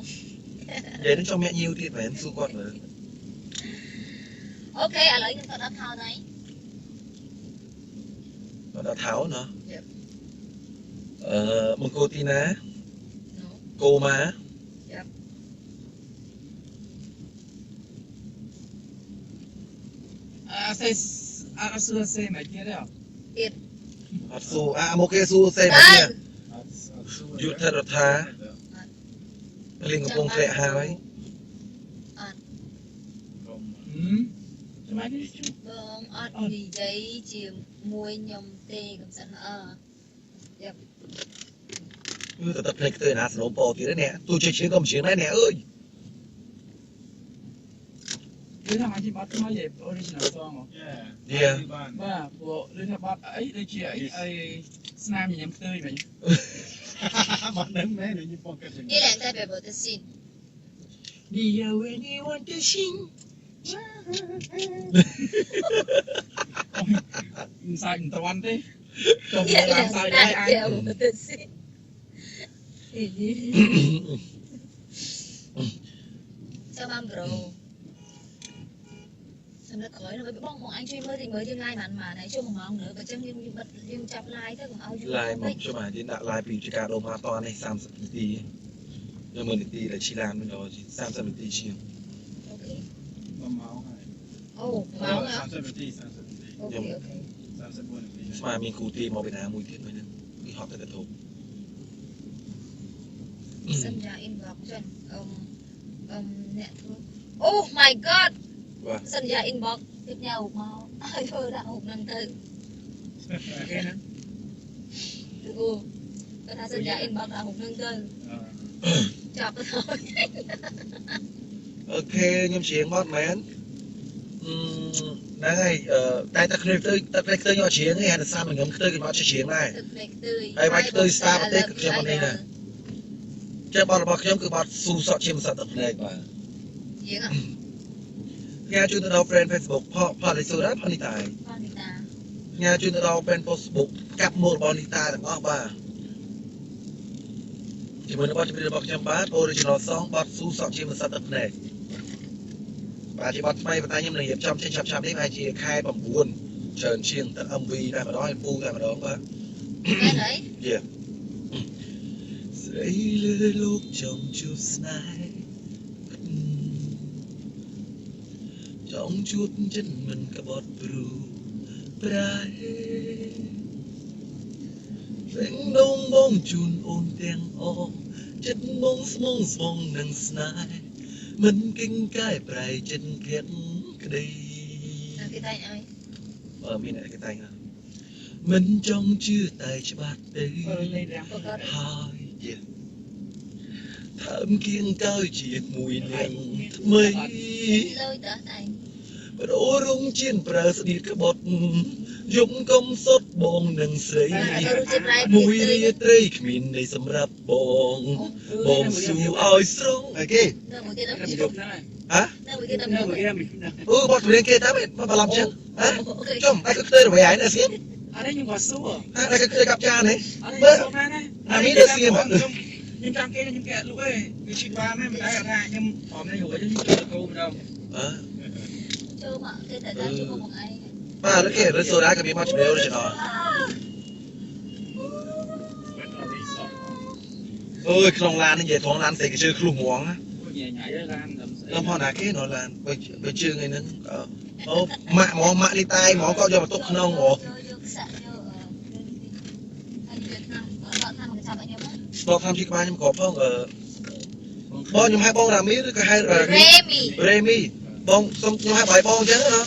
និយាយនឹងចង់មាក់ញៀវទៀតមែនសួរគាត់មើល អូខេឥឡូវខ្ញុំទៅដល់ថោហើយ ដល់ថៅណោះ Yep. មង្គលទីណាគោម៉ា សេអត់សួរសេមកទៀតទេ អត់សួរមកគេសួរសេមកទៀតយុទ្ធរដ្ឋាលីងកំពុងធ្លាក់ហើយ ចាំមកនេះជួ បងអត់និយាយជាមួយខ្ញុំទេកំសិនអឺ គឺទៅទឹកភ្នែកទៅណាសនំពោទៀតនេះទូជិះជាងក៏មិនជាងដែរនេះអើយ គឺថាមកជាបាត់មកនិយាយ original song បាទព្រោះឬថាបាត់អីដូចជាអីស្នាមញញឹមខ្ទើយវិញ មកនឹងមែននេះបងគេចឹង នេះឡើងតែបែបទៅស៊ីន Dia when you want to sing មិនសាច់មិនត្រន់ទេចុះ នេះ ឡា ឡើង នសាច់ តែ ហើយអញ បែបទៅស៊ីនចាំបានប្រូសម្រាប់ក្រោយនៅបងអញជួយមើលតិចមើលយើង live បានហើយជួយ1ម៉ោងnữa បើចឹងយើងបិទយើងចាប់ live ទៅកុំឲ្យយូរ live មកជុំអាយើងដាក់ live ពីចកាដូមកតនេះ30នាទីខ្ញុំមើលនាទីដែលឈីឡានមិនដល់30នាទីជាង អូខេ 1ម៉ោងហើយ អូម៉ោងហ៎ 30នាទី អូខេអូខេ 34នាទី ស្មានមានគ្រូទីមកពីណាមួយទៀតមួយហ្នឹងពីហត់ទៅទៅ សន្យា inbox ចឹងអ្នកធ្វើ Oh my god សន្យា inbox ទៀតញ៉ៅមកឲ្យធ្វើដាក់រូបហ្នឹងទៅ គេណា អូគាត់ថាសន្យា inbox ដាក់រូបហ្នឹងទៅចាប់ទៅ អូខេខ្ញុំច្រៀងបត់មែនហ្នឹងហើយតែតែគ្នាទៅតែគ្នាខ្ញុំអត់ច្រៀងទេអានសាមខ្ញុំខ្ទើខ្ញុំអត់ច្រៀងដែរ ទឹកភ្នែកខ្ទើយ ហើយបាច់ខ្ទើយស្ដាប់ទេខ្ញុំអត់នេះដែរ ចេះបត់របស់ខ្ញុំគឺបត់ស៊ូសក់ជាមិនសិតទឹកភ្នែកបាទ យើងអ ញ៉ាជូនទៅដល់ friend Facebook ផលិតសូរ៉ាផលិតតា ផងនេះតា ញ៉ាជូនទៅដល់ friend Facebook កាប់មករបស់នីតាទាំងអស់បាទជាមួយនឹងបទចម្រៀងរបស់ខ្ញុំបាទ original song បទស៊ូសក់ជាមិនសិតទឹកភ្នែកបាទជាបទថ្មីប៉ុន្តែខ្ញុំនឹងរៀបចំចេញឆាប់ៗនេះប្រហែលជាខែ9ច្រើនជាងទឹក MV តែម្ដងហើយពូតែម្ដងបាទ មែនហើយ ស្រីលើលោកចង់ជួបស្នេហ៍ចង់ជួបចិត្តមិនក្បត់ព្រួប្រែពេញដងបងជូនអូនទាំងអស់ចិត្តបងស្មងស្មងនឹងស្នេហ៍មិនគិងកាយប្រៃចិត្តភក្តិក្តី គេតែងឲ្យ មានអ្នកគេតែងណាមិនចង់ជឿតែច្បាស់ទេ លេងរាំង ប្រកាស ហើយទៀតថើមគៀងកៅជាមួយនឹងថ្មី លើយតាតែង បដូររងជៀនប្រើស្ដៀតក្បត់យំកំសុតបងនឹងស្រី ទៅរត់ចិត្តរ៉ែ មួយរាត្រីគ្មាននៃសម្រាប់បងបងស៊ូឲ្យស្រងអីគេ នៅមួយទៀតទៅ ខ្ញុំយកហ្នឹង នៅមួយទៀតទៅ នៅ មួយ វា ទៀត មិន អូបត់រៀនគេតាមមកបន្លំចឹងហ៎ អូខេ ចំតែក៏ខ្ទើរអ្វីហើយណាសៀម អរខ្ញុំក៏សួរ តែក៏ខ្ទើរកាប់ចានហ៎ អរខ្ញុំសួរមែនណា អាមានទៅសៀម ខ្ញុំចាំគេខ្ញុំកែលក់ឯងវាជិះបានហ្នឹងមិនដែរថាខ្ញុំព្រមនេះរួចខ្ញុំចូលទៅគោម្ដង ចូលមកគេតែតាមចូលមកឯង បាទឬគេឬសូរ៉ាក៏មានមកជំរឿនoriginal អើយក្នុងឡាននេះនិយាយថងឡានស្អីគេជឿឃ្លុះហ្មងណា ញ៉ៃញ៉ៃឡានដល់ស្អី ខ្ញុំផងណាគេនៅឡានបើជឿងឯហ្នឹងអូម៉ាក់ហ្មងម៉ាក់លីតាយហ្មងគាត់យកមកទុកក្នុងហ្មង យកខ្សាក់យកហើយវា บอกทำที่บ้านยังขอพ่อបងខ្ញុំហៅបងរ៉ាមីឬក៏ហៅ រេមី បងសុំខ្ញុំហៅបាយបងអញ្ចឹងណា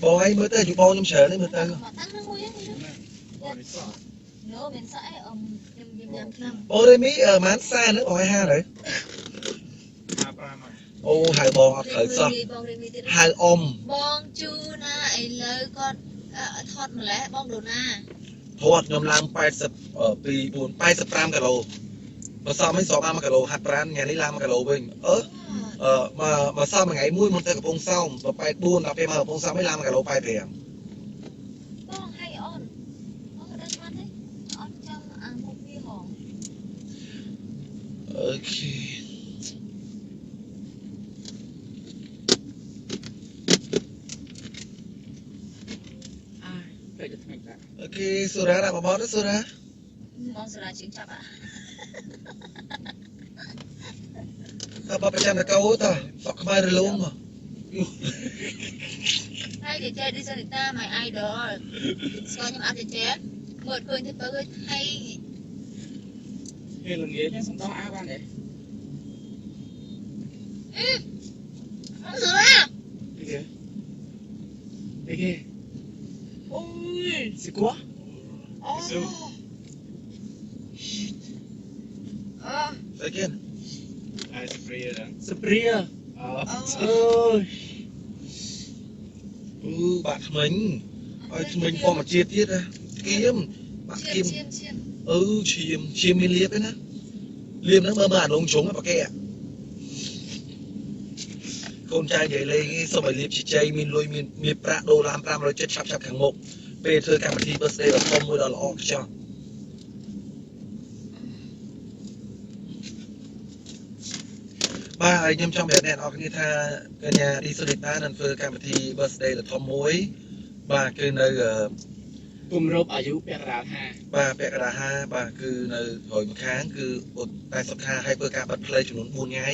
បងឯងមើលទៅយូបងខ្ញុំច្រើនទេមើលទៅ តាំងនឹងមួយហ្នឹងនោះមានស្អីខ្ញុំញ៉ាំឆ្នាំ បងរ៉េមីម៉ានសាហ្នឹងបងឲ្យហៅទៅអូហៅបងអត់ត្រូវសោះហៅអ៊ំ បងជូណាឥឡូវគាត់ថតម្លេះបងដូណា ធាត់ខ្ញុំឡើង82 85គីឡូបើសមមិនសល់បាន1គីឡូហាត់ប្រានថ្ងៃនេះឡើង1គីឡូវិញមកសមថ្ងៃមួយមុនទៅកំពង់សោម84ដល់ពេលមកកំពង់សោមមិនឡើង1គីឡូ85 បងឲ្យអូនក៏ដឹងបានទេអត់ចង់អាមុខវាហង អូខេ ពេលទៅថ្ងៃដែរ អូខេសូរ៉ាដាក់បបទៅសូរ៉ា បងសារាជាងចាប់អា បបប្រចាំតកោតសក់ក្បែររលងមក ហើយចេះឌីសានីតា my idol ស្គាល់ខ្ញុំអត់ចេះមើលឃើញទៅបើហើយ ពេលល្ងាចខ្ញុំសំដៅអាបានទេ អឺសារា គេអូយសិកួ អូ ទៅគេ សព្រាអូយ បាក់ថ្មិញឲ្យថ្មិញធម្មជាតិទៀតណាគៀមបាក់គៀម ឈាម ឈាមមានលៀបទេណាលៀបហ្នឹងមើលអាលងជ្រុងប៉ាកែកូនចៅនិយាយលេងសុំឲ្យលៀបជ័យមានលុយមានប្រាក់ដុល្លារ570ឆាប់ខាងមុខពេលធ្វើកម្មវិធី birthday ដ៏ធំមួយដ៏ល្អខ្ចោះបាទហើយខ្ញុំចង់ប្រាប់អ្នកនរគ្នាថាកញ្ញាឌីសូនីតានឹងធ្វើកម្មវិធី birthday ដ៏ធំមួយបាទគឺនៅ គម្រប់អាយុពាក់កណ្ដាល5 បាទពាក់កណ្ដាល5បាទគឺនៅក្រោយម្ខាងគឺតែសុខាឲ្យធ្វើការបិទផ្លេចំនួន4ថ្ងៃ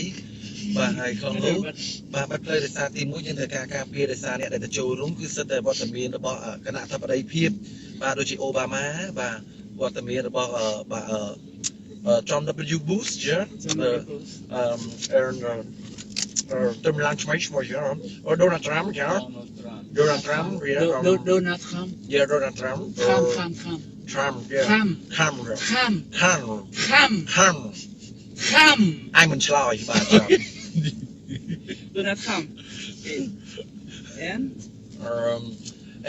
បាទហើយក្នុងនោះបាទបិទផ្លេដោយសារទី1យើងត្រូវការពារដោយសារអ្នកដែលទៅចូលរួមគឺសិតតែវត្តមានរបស់គណៈអធិបតីភាពបាទដូចជាអូបាម៉ាបាទវត្តមានរបស់បាទJohn W. Bush ចា ទៅឡើងឆ្មៃឈ្មោះយ៉ាងអូDonald Trump ចា Donald Trump Donald Trump Yeah Donald Trump Trump yeah ខំ ai mìnhឆ្លើយបាទចា Donald Trump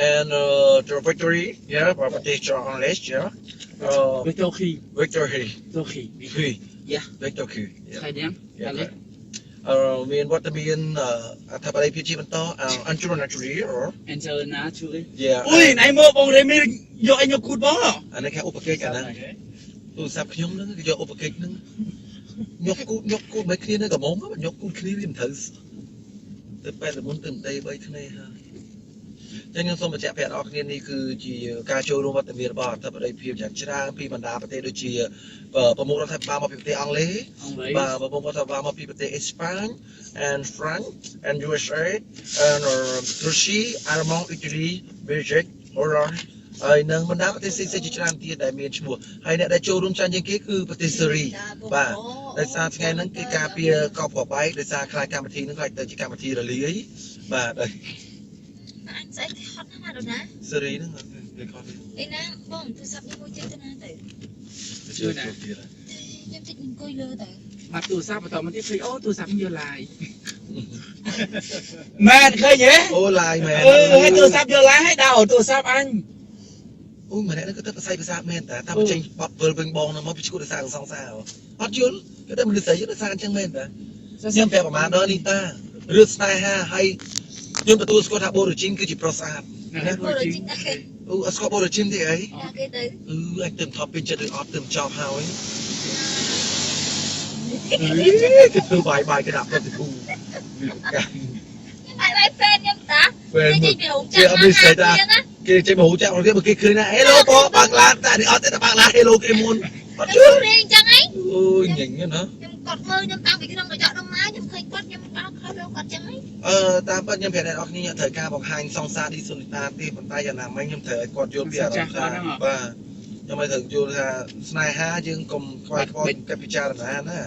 and the victory yeah ប្រទេសចង់លេសចា Victory victory Yeah victory ខៃយ៉ាងអានេះ មានវត្តមានអធិបតីភាពជាបន្ត Angelina Jolie Angelina Jolie អូយ ណៃមកបងរេមីយកអញយកគូតបង អានេះគេឧបកិច្ចអាហ្នឹងទូរស័ព្ទខ្ញុំហ្នឹងគេយកឧបកិច្ចហ្នឹងយកគូតមិនគ្នានៅកំងយកគូតគ្នាវាមិនត្រូវទៅពេលមុនទៅដេ3ថ្ងៃហើយខ្ញុំសូមបញ្ជាក់ប្រាប់អ្នកនរគ្នានេះគឺជាការចូលរួមវត្តមានរបស់អធិបតីភាពយ៉ាងច្រើនពីបណ្ដាប្រទេសដូចជាប្រមុខរដ្ឋាភិបាលមកពីប្រទេសអង់គ្លេសបាទប្រមុខរដ្ឋាភិបាលមកពីប្រទេសអេស្ប៉ាញ and France and USA and Russia Allemand Italy Belgium Holland ហើយនឹងបណ្ដាប្រទេសផ្សេងៗជាច្រើនទៀតដែលមានឈ្មោះហើយអ្នកដែលចូលរួមច្រើនជាងគេគឺប្រទេសសេរីបាទដោយសារថ្ងៃហ្នឹងគេការពារកោប្របែកដោយសារខ្លាចកម្មវិធីហ្នឹងខ្លាចទៅជាកម្មវិធីរលាយបាទហើយអញស្អីហត់ណាស់ដូណា សេរីហ្នឹងគេខត់ ឯណាបងទូរស័ព្ទនេះមួយចេះទៅណាទៅ ជួយណាទៀត ខ្ញុំតិចអង្គុយលើទៅ បាត់ទូរស័ព្ទបន្តមកទៀតឃើញអូទូរស័ព្ទយកឡាយមែនឃើញហ៎ អូឡាយមែន ហើយទូរស័ព្ទយកឡាយឲ្យដល់ទូរស័ព្ទអញ អូម្នាក់ហ្នឹងក៏ទៅប្រស័យប្រសាទមែនតែបញ្ចេញបត់វិលវិញបងហ្នឹងមកពីឈួតដោយសារសង្សារអត់យល់គេតែមនុស្សស្រីដោយសារអញ្ចឹងមែនតាខ្ញុំប្រាប់ប្រហែលដល់នេះតារឿងស្នេហាហើយខ្ញុំទទួលស្គាល់ថាបូរ៉ូជីនគឺជាប្រុសស្អាត បូរ៉ូជីនតែគេ អូអត់ស្គាល់បូរ៉ូជីនទេអី គេទៅ អញទៅថប់ពេញចិត្តឬអត់ទៅចោលហើយគេធ្វើបាយគេដាក់ទៅគូ បាយហ្វេនខ្ញុំតា ពេលមើល គេអត់មានស្អីតា គេចេះមកហូចាក់របស់គេឃើញណាហេឡូបងបាក់ឡានតែអត់ទេតែបាក់ឡានហេឡូគេមុនអត់យល់ រៀងចឹងហី អូយញញណា ខ្ញុំកត់មើលខ្ញុំតាំងពីក្នុងកញ្ចក់ដុំណាខ្ញុំឃើញគាត់ខ្ញុំបោកខោលោកគាត់ចឹងហី តាមពិតខ្ញុំប្រាប់អ្នកនរគ្នាត្រូវការបង្ហាញសង្សារឌីសូនីតាទេប៉ុន្តែយ៉ាងណាមិញខ្ញុំត្រូវឲ្យគាត់យល់ពីអារម្មណ៍ថាបាទ ยังไม่ถึงอยู่ថាស្នេហាយើងកុំខ្វាយខ្វល់កិច្ចពិចារណាណា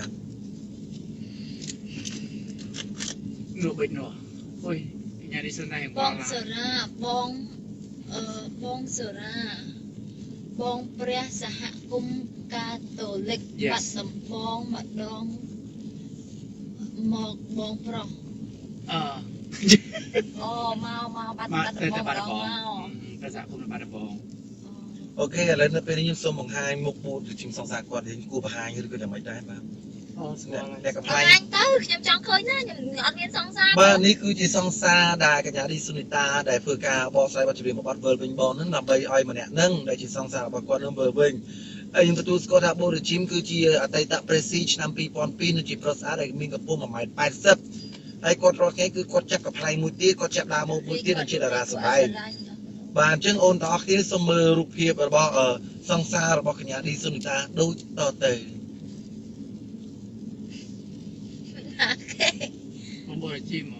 ngược bệnh nọ ôi nhà đi sơn này បងសរាបងសរាបងព្រះសហគមន៍កាតូលិកបាត់ដំបងម្ដងមកបងប្រុស ờ អូមកបាត់ mà ដំ tới បង tại ម្ bà ដ đã ង bò មក ta dạ cũng là bà đã bò អូខេឥឡូវនៅពេលនេះខ្ញុំសូមបង្ហាញមុខពូតជាសង្សារគាត់យើងគួរបង្ហាញឬក៏យ៉ាងម៉េចដែរបាទ ô អ្នកកំ អ ប្លែង ញទៅខ្ញុំចង់ឃើញណាខ្ញុំអត់មានសង្សារ បាទនេះគឺជាសង្សារដែលកញ្ញាឌីសុនីតាដែលធ្វើការបកស្រាយបទចម្រៀងរបស់គាត់វិលវិញបងហ្នឹងដើម្បីឲ្យម្នាក់ហ្នឹងដែលជាសង្សាររបស់គាត់នឹងវិលវិញហើយយើងទទួលស្គាល់ថាបូរ៉ាជីមគឺជាអតីតប្រេស៊ីឆ្នាំ2002នឹងជាប្រុសស្អាតដែលមានកម្ពស់ 1.80 ម៉ែត្រហើយគាត់រាល់ថ្ងៃគឺគាត់ចាប់កំប្លែងមួយទៀតគាត់ចាប់ដើមមកមួយទៀតនិងជាតារាសម្ដែងបាទអញ្ចឹងអូនទាំងអស់គ្នាសូមមើលរូបភាពរបស់សង្សាររបស់កញ្ញាឌីសុនីតាដូចតទៅ không bò là chim mà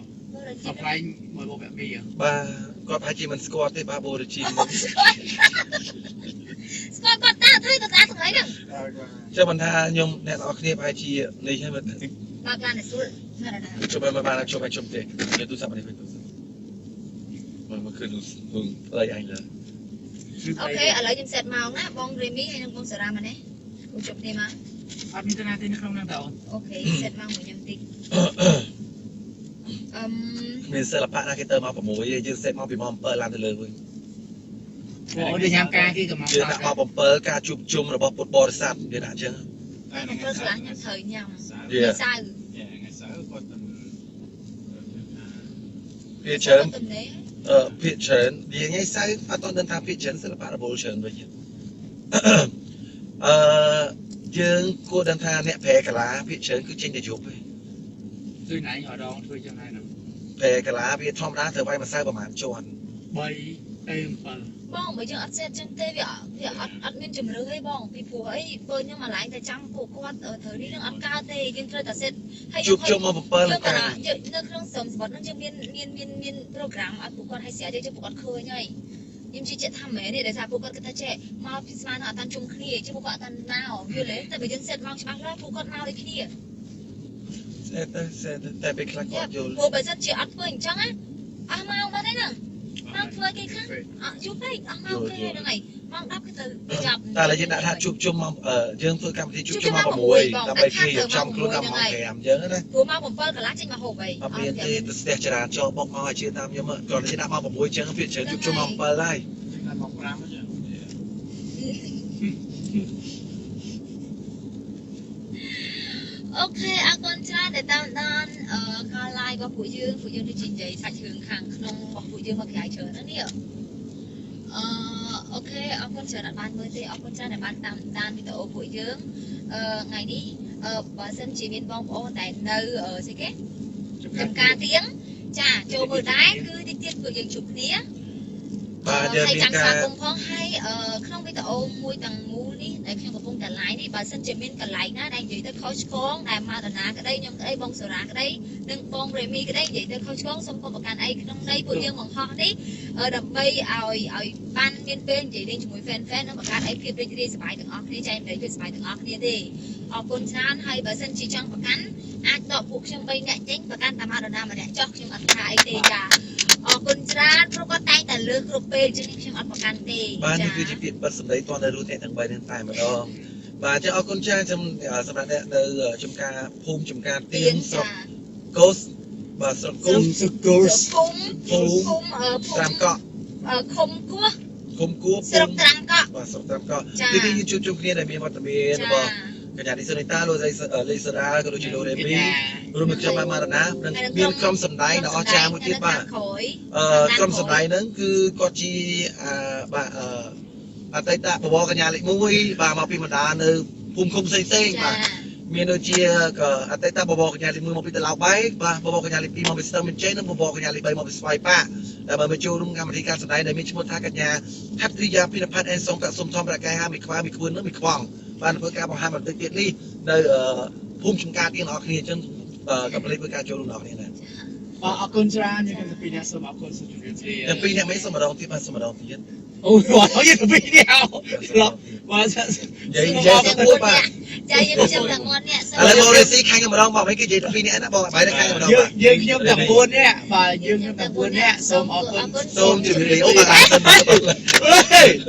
gặp lại mời bộ mẹ bì à បាទគាត់ប្រហែលជាមិនស្គាល់ទេបាទបូរ៉ាជីម ស្គាល់គាត់តាធ្វើគាត់តាស្ងាយហ្នឹង ចាំមិនថាខ្ញុំអ្នកនរគ្នាប្រហែលជានេះហើយមើល បើកឡានទៅស្រួលណាស់ណាស់ ជុំមកបានជុំជុំទេយកទូរស័ព្ទនេះវិញមកគឺនោះអីអញលើ អូខេឥឡូវខ្ញុំសេតម៉ោងណាបងរេមីហើយនឹងបងសារ៉ាមកនេះខ្ញុំជប់គ្នាមក អត់មានតាទេនៅក្នុងហ្នឹងតើអូន អូខេសេតម៉ោងមួយខ្ញុំតិចមានសិល្បៈណាគេទៅមក6យើងសេតមកពីម៉ោង7ឡើងទៅលើវិញ អូដូចញ៉ាំការគេក៏មក យើងដាក់មក7ការជួបជុំរបស់ពុទ្ធបរិស័ទគេដាក់អញ្ចឹង តែបងប្រុសឆ្លាស់ខ្ញុំត្រូវញ៉ាំ វា សៅ ngày sau có tình ភាគច្រើន ទំនេរ ភាគច្រើនវាថ្ងៃសៅរ៍អត់ទាន់ដឹងថាភាគច្រើនសិល្បៈរបស់ច្រើនវិញយើងគួរដឹងថាអ្នកប្រែកាឡាភាគច្រើនគឺចេញតែយប់ទេ ជួយណៃហៅដងជួយចឹងហើយហ្នឹង ប្រែកាឡាវាធម្មតាត្រូវវាយម្សៅប្រហែលជាន់ 3ទៅ7 បងបើយើងអត់សេតចឹងទេវាអត់មានជំរឿទេបងពីព្រោះអីបើខ្ញុំអាឡែងតែចាំពួកគាត់ត្រូវនេះនឹងអត់កើតទេយើងត្រូវតែសេតហើយ ជួបជុំមក7 យើង កា ក៏ រ យើងនៅក្នុងស្រមសវត្តហ្នឹងយើងមានប្រូក្រាមអត់ពួកគាត់ឲ្យស្រាយទេពួកគាត់ឃើញហើយខ្ញុំជឿជាក់ថាមែនទេដែលថាពួកគាត់គិតថាចេះមកពីស្មានអត់តាន់ជុំគ្នាជិះពួកគាត់អត់តាន់មកយល់ទេតែបើយើងសេតមកច្បាស់លាស់ពួកគាត់មកដូចគ្នា តែពេលខ្លះគាត់យល់ ពួកបើសិនជាអត់ធ្វើអញ្ចឹងណាអស់មកបាត់ហើយហ្នឹងមកធ្វើគេខ្លះអត់យប់ពេកអស់មកគេហ្នឹងហើយមក10គឺទៅចាប់ តែឥឡូវយើងដាក់ថាជួបជុំមកយើងធ្វើកម្មវិធីជួបជុំមក6ដើម្បីគេចំខ្លួនដល់ម៉ោង5អញ្ចឹងណា ព្រោះមក7កន្លះចេញមកហូបអី អត់មានទេទៅស្ទះចរាចរណ៍បុកមកឲ្យជឿតាមខ្ញុំគ្រាន់តែដាក់មក6អញ្ចឹងវាច្រើនជួបជុំមក7ហើយ là một gram chứ អូខេអរគុណច្រើនដែលតាមដានការ live របស់ពួកយើងដូចជានិយាយសាច់រឿងខាងក្នុងរបស់ពួកយើងមកក្រៅច្រើនណានេះអូខេអរគុណច្រើនដែលបានមើលទេអរគុណច្រើនដែលបានតាមដានវីដេអូពួកយើងថ្ងៃនេះបើសិនជាមានបងប្អូនដែលនៅស្អីគេចំការទៀងចាចូលមើលដែរគឺតិចទៀតពួកយើងជួបគ្នា បាទយើងមានការ ក្នុងវីដេអូមួយទាំងមូលនេះដែលខ្ញុំកំពុងតែ live នេះបើសិនជាមានកន្លែងណាដែលនិយាយទៅខុសឆ្គងដែលមកតាណាក្តីខ្ញុំក្តីបងសូរ៉ាក្តីនិងបងរេមីក្តីនិយាយទៅខុសឆ្គងសូមគោរពប្រកាន់អីក្នុងន័យពួកយើងបង្ហោះនេះដើម្បីឲ្យបានមានពេលនិយាយលេងជាមួយ fan និងបង្កើតអីភាពរីករាយសប្បាយទាំងអស់គ្នាចែកម្លែកភាពសប្បាយទាំងអស់គ្នាទេអរគុណច្រើនហើយបើសិនជាចង់ប្រកាន់អាចដកពួកខ្ញុំ3នាក់ចេញប្រកាន់តាមមកតាណាម្នាក់ចុះខ្ញុំអត់ថាអីទេចាអរគុណច្រើនព្រោះគាត់តែងតែលើកគ្រប់ពេលជាងខ្ញុំអត់ប្រកាន់ទេ បាទនេះគឺជាពាក្យបិទសម្ដីតនៅរស់អ្នកទាំង3នឹងតែម្ដងបាទចាអរគុណច្រើនសម្រាប់អ្នកនៅចំការភូមិចំការទៀងស្រុកកូសបាទស្រុកកូស Cô ភូមិត្រាំកក់ ឃុំគោះ ឃុំគួប ស្រុកត្រាំកក់ បាទស្រុកត្រាំកក់គឺនេះយើងជួបជុំគ្នាដែលមានវត្តមានរបស់កញ្ញាឌីសុនីតាលោកលីសារ៉ាក៏ដូចជាលោករេមីរួមនឹងខ្ញុំបានមកតាណានិងមានក្រុមសម្ដែងដ៏អស្ចារ្យមួយទៀតបាទក្រុមសម្ដែងហ្នឹងគឺគាត់ជាបាទអតីតបវរកញ្ញាលេខ1បាទមកពីបណ្ដានៅភូមិឃុំផ្សេងបាទមានដូចជាអតីតបវរកញ្ញាលេខ1មកពីតឡៅបែកបាទបវរកញ្ញាលេខ2មកពីស្ទឹងមានជ័យនិងបវរកញ្ញាលេខ3មកពីស្វាយប៉ាដែលមកចូលរួមកម្មវិធីការសម្ដែងដែលមានឈ្មោះថាកញ្ញាហັດរីយ៉ាភិនផាត់អេនសុំកសុំធម្មរកាយហាមីខ្វាមីខ្វឿននិងមីខ្វងបានធ្វើការបង្ហាញបន្តិចទៀតនេះនៅភូមិចំការទាំងអស់គ្នាអញ្ចឹងក៏ព្រមធ្វើការចូលរួមដល់គ្នាដែរ អរគុណច្រើនយើងទៅពីអ្នកសូមអរគុណសូមជម្រាបលា ទាំងពីរអ្នកមិនសូមម្ដងទៀតបាទសូមម្ដងទៀត អូ អូយយើងទៅពីនេះអោស្លាប់បាទ និយាយទៅពួកបាទ ចាយើងខ្ញុំទាំង4នាក់ ឥឡូវបងរេស៊ីខាងម្ដងបងមិនគេនិយាយទៅពីនេះណាបងបាយទៅខាងម្ដង យើងខ្ញុំទាំង4នាក់បាទយើងខ្ញុំទាំង4នាក់សូមអរគុណ សូមជម្រាបអូបាទ